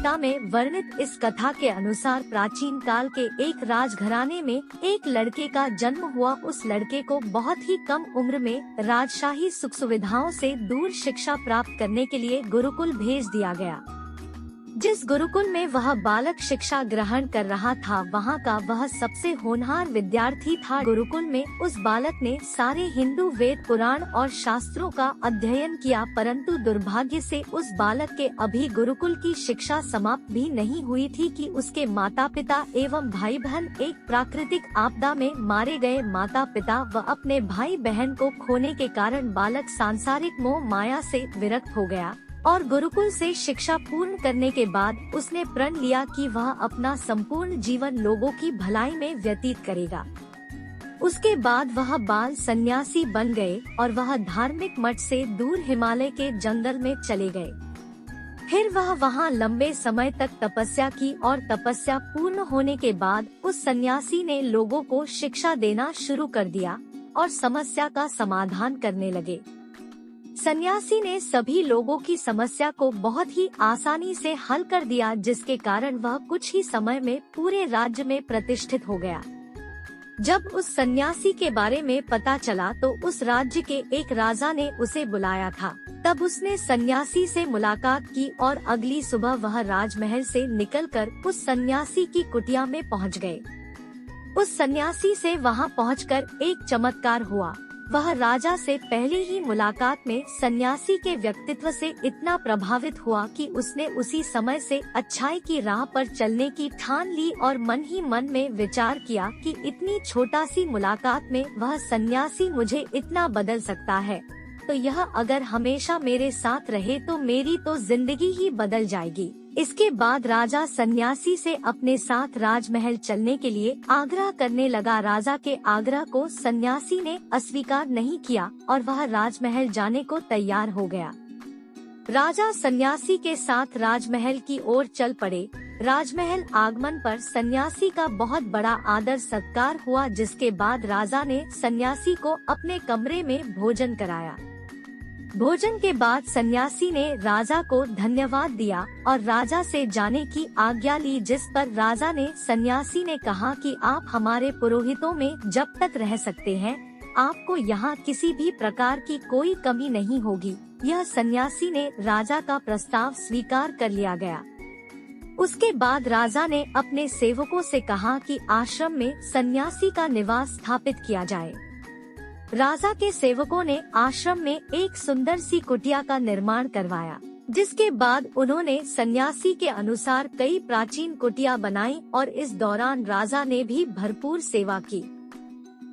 गीता में वर्णित इस कथा के अनुसार प्राचीन काल के एक राजघराने में एक लड़के का जन्म हुआ। उस लड़के को बहुत ही कम उम्र में राजशाही सुख सुविधाओं से दूर शिक्षा प्राप्त करने के लिए गुरुकुल भेज दिया गया। जिस गुरुकुल में वह बालक शिक्षा ग्रहण कर रहा था, वहाँ का वह सबसे होनहार विद्यार्थी था। गुरुकुल में उस बालक ने सारे हिंदू वेद पुराण और शास्त्रों का अध्ययन किया, परंतु दुर्भाग्य से उस बालक के अभी गुरुकुल की शिक्षा समाप्त भी नहीं हुई थी कि उसके माता पिता एवं भाई बहन एक प्राकृतिक आपदा में मारे गए। माता पिता व अपने भाई बहन को खोने के कारण बालक सांसारिक मोह माया से विरक्त हो गया और गुरुकुल से शिक्षा पूर्ण करने के बाद उसने प्रण लिया कि वह अपना संपूर्ण जीवन लोगों की भलाई में व्यतीत करेगा। उसके बाद वह बाल सन्यासी बन गए और वह धार्मिक मठ से दूर हिमालय के जंगल में चले गए। फिर वह वहाँ लंबे समय तक तपस्या की और तपस्या पूर्ण होने के बाद उस सन्यासी ने लोगों को शिक्षा देना शुरू कर दिया और समस्या का समाधान करने लगे। सन्यासी ने सभी लोगों की समस्या को बहुत ही आसानी से हल कर दिया, जिसके कारण वह कुछ ही समय में पूरे राज्य में प्रतिष्ठित हो गया। जब उस सन्यासी के बारे में पता चला तो उस राज्य के एक राजा ने उसे बुलाया था। तब उसने सन्यासी से मुलाकात की और अगली सुबह वह राजमहल से निकलकर उस सन्यासी की कुटिया में पहुंच गए। उस सन्यासी से वहां पहुंचकर एक चमत्कार हुआ। वह राजा से पहले ही मुलाकात में सन्यासी के व्यक्तित्व से इतना प्रभावित हुआ कि उसने उसी समय से अच्छाई की राह पर चलने की ठान ली और मन ही मन में विचार किया कि इतनी छोटा सी मुलाकात में वह सन्यासी मुझे इतना बदल सकता है, तो यह अगर हमेशा मेरे साथ रहे तो मेरी तो जिंदगी ही बदल जाएगी। इसके बाद राजा सन्यासी से अपने साथ राजमहल चलने के लिए आग्रह करने लगा। राजा के आग्रह को सन्यासी ने अस्वीकार नहीं किया और वह राजमहल जाने को तैयार हो गया। राजा सन्यासी के साथ राजमहल की ओर चल पड़े। राजमहल आगमन पर सन्यासी का बहुत बड़ा आदर सत्कार हुआ, जिसके बाद राजा ने सन्यासी को अपने कमरे में भोजन कराया। भोजन के बाद सन्यासी ने राजा को धन्यवाद दिया और राजा से जाने की आज्ञा ली, जिस पर राजा ने सन्यासी ने कहा कि आप हमारे पुरोहितों में जब तक रह सकते हैं, आपको यहाँ किसी भी प्रकार की कोई कमी नहीं होगी। यह सन्यासी ने राजा का प्रस्ताव स्वीकार कर लिया गया। उसके बाद राजा ने अपने सेवकों से कहा कि आश्रम में सन्यासी का निवास स्थापित किया जाए। राजा के सेवकों ने आश्रम में एक सुंदर सी कुटिया का निर्माण करवाया, जिसके बाद उन्होंने सन्यासी के अनुसार कई प्राचीन कुटिया बनाई और इस दौरान राजा ने भी भरपूर सेवा की।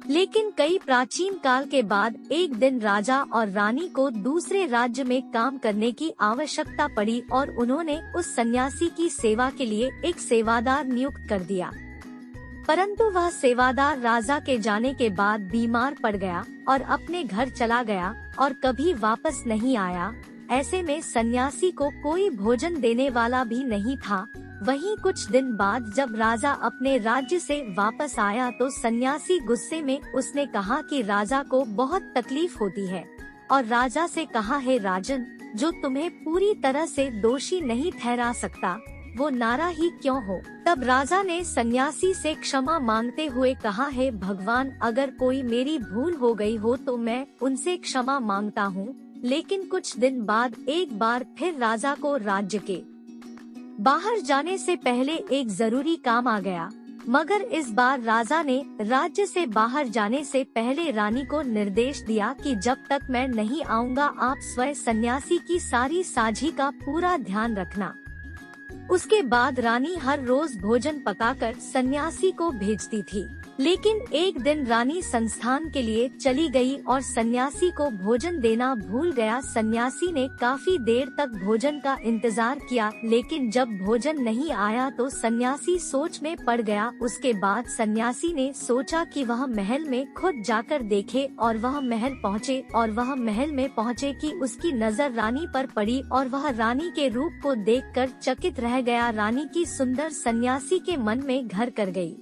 लेकिन कई प्राचीन काल के बाद एक दिन राजा और रानी को दूसरे राज्य में काम करने की आवश्यकता पड़ी और उन्होंने उस सन्यासी की सेवा के लिए एक सेवादार नियुक्त कर दिया। परंतु वह सेवादार राजा के जाने के बाद बीमार पड़ गया और अपने घर चला गया और कभी वापस नहीं आया। ऐसे में सन्यासी को कोई भोजन देने वाला भी नहीं था। वहीं कुछ दिन बाद जब राजा अपने राज्य से वापस आया तो सन्यासी गुस्से में उसने कहा कि राजा को बहुत तकलीफ होती है और राजा से कहा, है राजन, जो तुम्हें पूरी तरह से दोषी नहीं ठहरा सकता, वो नारा ही क्यों हो। तब राजा ने सन्यासी से क्षमा मांगते हुए कहा, है भगवान, अगर कोई मेरी भूल हो गई हो तो मैं उनसे क्षमा मांगता हूँ। लेकिन कुछ दिन बाद एक बार फिर राजा को राज्य के बाहर जाने से पहले एक जरूरी काम आ गया, मगर इस बार राजा ने राज्य से बाहर जाने से पहले रानी को निर्देश दिया कि जब तक मैं नहीं आऊँगा आप स्वयं सन्यासी की सारी साझी का पूरा ध्यान रखना। उसके बाद रानी हर रोज भोजन पकाकर सन्यासी को भेजती थी। लेकिन एक दिन रानी संस्थान के लिए चली गई और सन्यासी को भोजन देना भूल गया। सन्यासी ने काफी देर तक भोजन का इंतजार किया, लेकिन जब भोजन नहीं आया तो सन्यासी सोच में पड़ गया। उसके बाद सन्यासी ने सोचा कि वह महल में खुद जाकर देखे और वह महल पहुँचे और वह महल में पहुँचे कि उसकी नजर रानी पर पड़ी और वह रानी के रूप को देखकर चकित रह गया। रानी की सुंदर सन्यासी के मन में घर कर गई।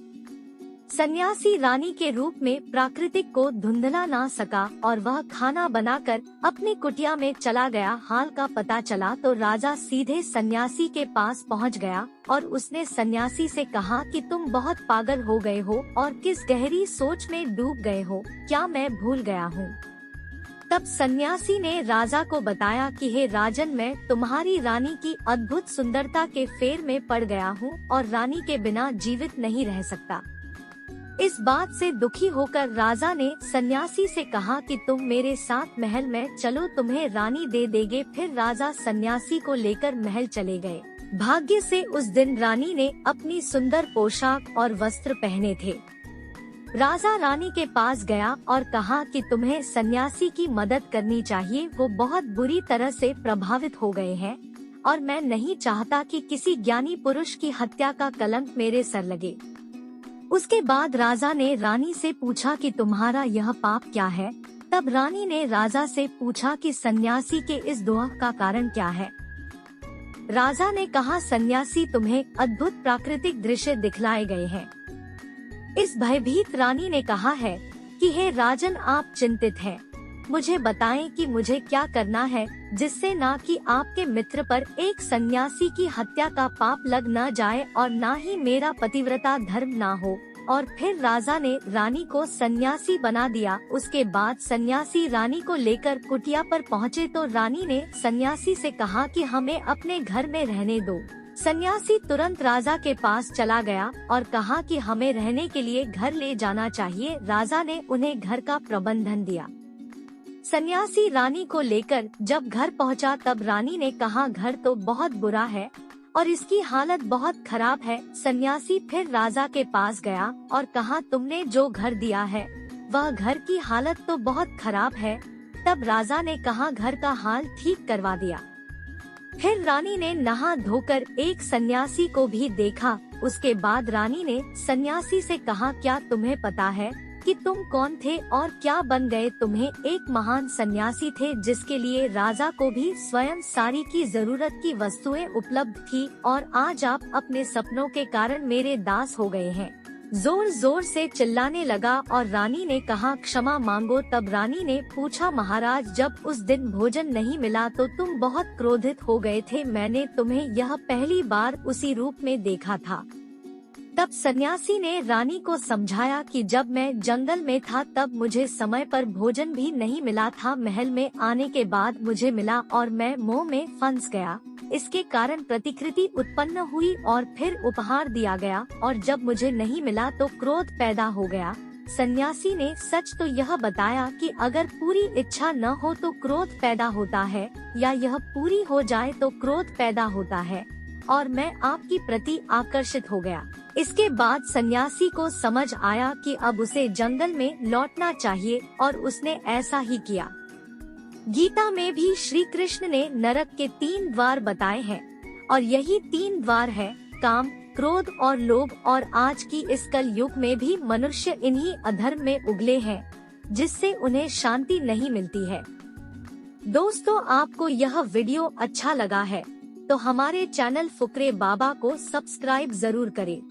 सन्यासी रानी के रूप में प्राकृतिक को धुंधला ना सका और वह खाना बनाकर अपनी कुटिया में चला गया। हाल का पता चला तो राजा सीधे सन्यासी के पास पहुंच गया और उसने सन्यासी से कहा कि तुम बहुत पागल हो गए हो और किस गहरी सोच में डूब गए हो, क्या मैं भूल गया हूँ। तब सन्यासी ने राजा को बताया कि हे राजन, मैं तुम्हारी रानी की अद्भुत सुंदरता के फेर में पड़ गया हूँ और रानी के बिना जीवित नहीं रह सकता। इस बात से दुखी होकर राजा ने सन्यासी से कहा कि तुम मेरे साथ महल में चलो, तुम्हें रानी दे देंगे। फिर राजा सन्यासी को लेकर महल चले गए। भाग्य से उस दिन रानी ने अपनी सुंदर पोशाक और वस्त्र पहने थे। राजा रानी के पास गया और कहा कि तुम्हें सन्यासी की मदद करनी चाहिए, वो बहुत बुरी तरह से प्रभावित हो गए हैं और मैं नहीं चाहता कि किसी ज्ञानी पुरुष की हत्या का कलंक मेरे सर लगे। उसके बाद राजा ने रानी से पूछा कि तुम्हारा यह पाप क्या है। तब रानी ने राजा से पूछा कि सन्यासी के इस दोह का कारण क्या है। राजा ने कहा, सन्यासी तुम्हें अद्भुत प्राकृतिक दृश्य दिखलाए गए हैं। इस भयभीत रानी ने कहा है कि हे राजन, आप चिंतित हैं, मुझे बताएं कि मुझे क्या करना है जिससे ना कि आपके मित्र पर एक सन्यासी की हत्या का पाप लग न जाए और ना ही मेरा पतिव्रता धर्म ना हो। और फिर राजा ने रानी को सन्यासी बना दिया। उसके बाद सन्यासी रानी को लेकर कुटिया पर पहुँचे तो रानी ने सन्यासी से कहा कि हमें अपने घर में रहने दो। सन्यासी तुरंत राजा के पास चला गया और कहा कि हमें रहने के लिए घर ले जाना चाहिए। राजा ने उन्हें घर का प्रबंधन दिया। सन्यासी रानी को लेकर जब घर पहुंचा तब रानी ने कहा, घर तो बहुत बुरा है और इसकी हालत बहुत खराब है। सन्यासी फिर राजा के पास गया और कहा, तुमने जो घर दिया है वह घर की हालत तो बहुत खराब है। तब राजा ने कहा, घर का हाल ठीक करवा दिया। फिर रानी ने नहा धोकर एक सन्यासी को भी देखा। उसके बाद रानी ने सन्यासी से कहा, क्या तुम्हें पता है कि तुम कौन थे और क्या बन गए? तुम्हें एक महान सन्यासी थे जिसके लिए राजा को भी स्वयं सारी की जरूरत की वस्तुएं उपलब्ध थी और आज आप अपने सपनों के कारण मेरे दास हो गए हैं। जोर जोर से चिल्लाने लगा और रानी ने कहा, क्षमा मांगो। तब रानी ने पूछा, महाराज, जब उस दिन भोजन नहीं मिला तो तुम बहुत क्रोधित हो गए थे। मैंने तुम्हें यह पहली बार उसी रूप में देखा था। तब सन्यासी ने रानी को समझाया कि जब मैं जंगल में था तब मुझे समय पर भोजन भी नहीं मिला था। महल में आने के बाद मुझे मिला और मैं मोह में फंस गया। इसके कारण प्रतिकृति उत्पन्न हुई और फिर उपहार दिया गया और जब मुझे नहीं मिला तो क्रोध पैदा हो गया। सन्यासी ने सच तो यह बताया कि अगर पूरी इच्छा न हो तो क्रोध पैदा होता है या यह पूरी हो जाए तो क्रोध पैदा होता है और मैं आपकी प्रति आकर्षित हो गया। इसके बाद सन्यासी को समझ आया कि अब उसे जंगल में लौटना चाहिए और उसने ऐसा ही किया। गीता में भी श्री कृष्ण ने नरक के 3 द्वार बताए हैं और यही 3 द्वार है, काम, क्रोध और लोभ। और आज की इस कल युग में भी मनुष्य इन्हीं अधर्म में उगले हैं जिससे उन्हें शांति नहीं मिलती है। दोस्तों, आपको यह वीडियो अच्छा लगा है तो हमारे चैनल फुकरे बाबा को सब्सक्राइब जरूर करें।